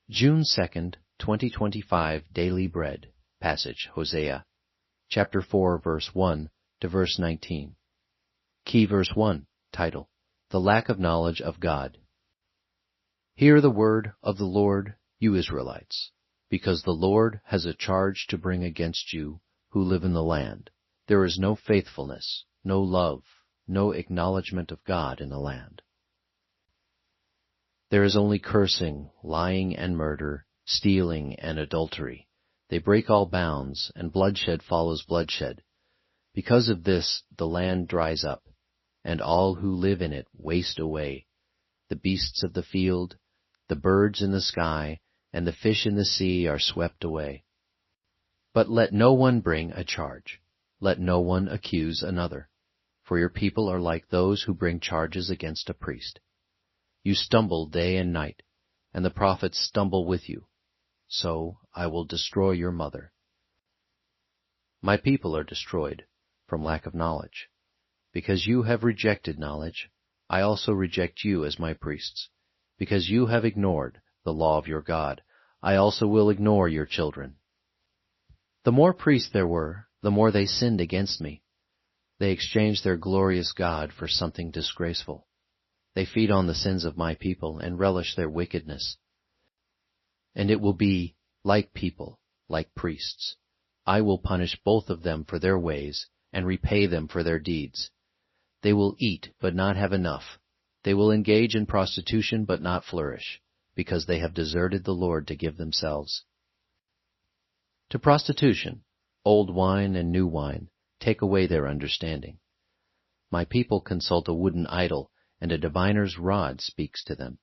June 2nd, 2025 Daily Bread. Passage, Hosea, chapter 4, verse 1 to verse 19. Key verse 1, title, The Lack of Knowledge of God. Hear the word of the Lord, you Israelites, because the Lord has a charge to bring against you who live in the land. There is no faithfulness, no love, no acknowledgment of God in the land. There is only cursing, lying and murder, stealing and adultery. They break all bounds, and bloodshed follows bloodshed. Because of this the land dries up, and all who live in it waste away. The beasts of the field, the birds in the sky, and the fish in the sea are swept away. But let no one bring a charge. Let no one accuse another. For your people are like those who bring charges against a priest. You stumble day and night, and the prophets stumble with you. So I will destroy your mother. My people are destroyed from lack of knowledge. Because you have rejected knowledge, I also reject you as my priests. Because you have ignored the law of your God, I also will ignore your children. The more priests there were, the more they sinned against me. They exchanged their glorious God for something disgraceful. They feed on the sins of my people and relish their wickedness. And it will be like people, like priests. I will punish both of them for their ways and repay them for their deeds. They will eat but not have enough. They will engage in prostitution but not flourish, because they have deserted the Lord to give themselves to prostitution. Old wine and new wine take away their understanding. My people consult a wooden idol, and a diviner's rod speaks to them.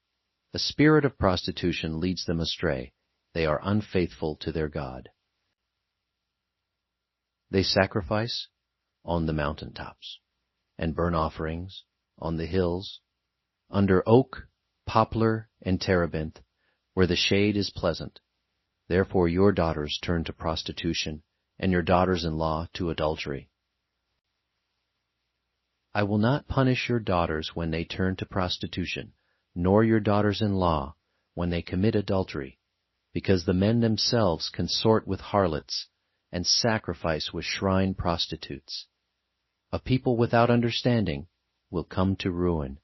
The spirit of prostitution leads them astray. They are unfaithful to their God. They sacrifice on the mountaintops, and burn offerings on the hills, under oak, poplar, and terebinth, where the shade is pleasant. Therefore your daughters turn to prostitution, and your daughters-in-law to adultery. I will not punish your daughters when they turn to prostitution, nor your daughters-in-law when they commit adultery, because the men themselves consort with harlots and sacrifice with shrine prostitutes. A people without understanding will come to ruin.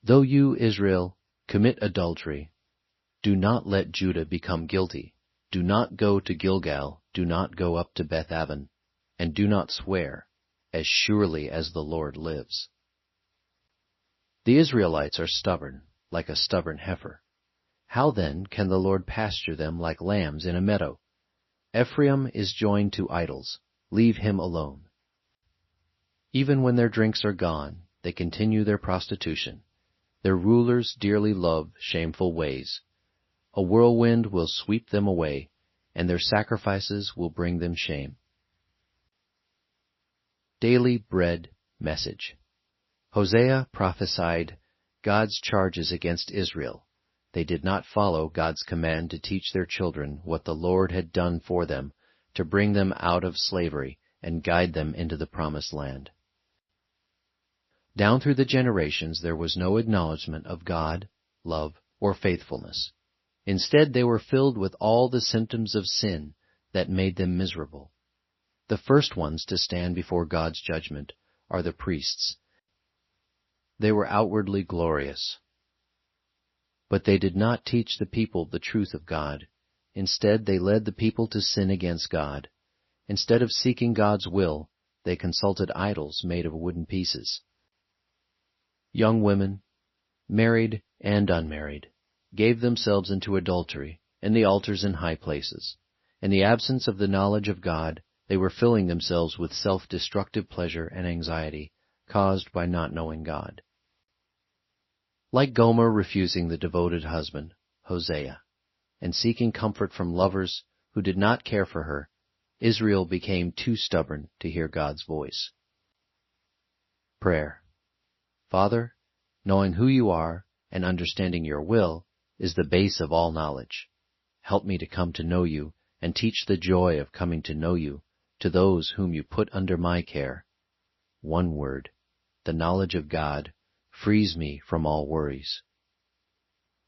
Though you, Israel, commit adultery, do not let Judah become guilty. Do not go to Gilgal, do not go up to Beth-aven, and do not swear, as surely as the Lord lives. The Israelites are stubborn, like a stubborn heifer. How then can the Lord pasture them like lambs in a meadow? Ephraim is joined to idols. Leave him alone. Even when their drinks are gone, they continue their prostitution. Their rulers dearly love shameful ways. A whirlwind will sweep them away, and their sacrifices will bring them shame. Daily Bread Message. Hosea prophesied God's charges against Israel. They did not follow God's command to teach their children what the Lord had done for them, to bring them out of slavery and guide them into the promised land. Down through the generations there was no acknowledgment of God, love, or faithfulness. Instead, they were filled with all the symptoms of sin that made them miserable. The first ones to stand before God's judgment are the priests. They were outwardly glorious, but they did not teach the people the truth of God. Instead, they led the people to sin against God. Instead of seeking God's will, they consulted idols made of wooden pieces. Young women, married and unmarried, gave themselves into adultery in the altars in high places. In the absence of the knowledge of God, they were filling themselves with self-destructive pleasure and anxiety caused by not knowing God. Like Gomer refusing the devoted husband, Hosea, and seeking comfort from lovers who did not care for her, Israel became too stubborn to hear God's voice. Prayer. Father, knowing who you are and understanding your will is the base of all knowledge. Help me to come to know you and teach the joy of coming to know you to those whom you put under my care. One word, the knowledge of God, frees me from all worries.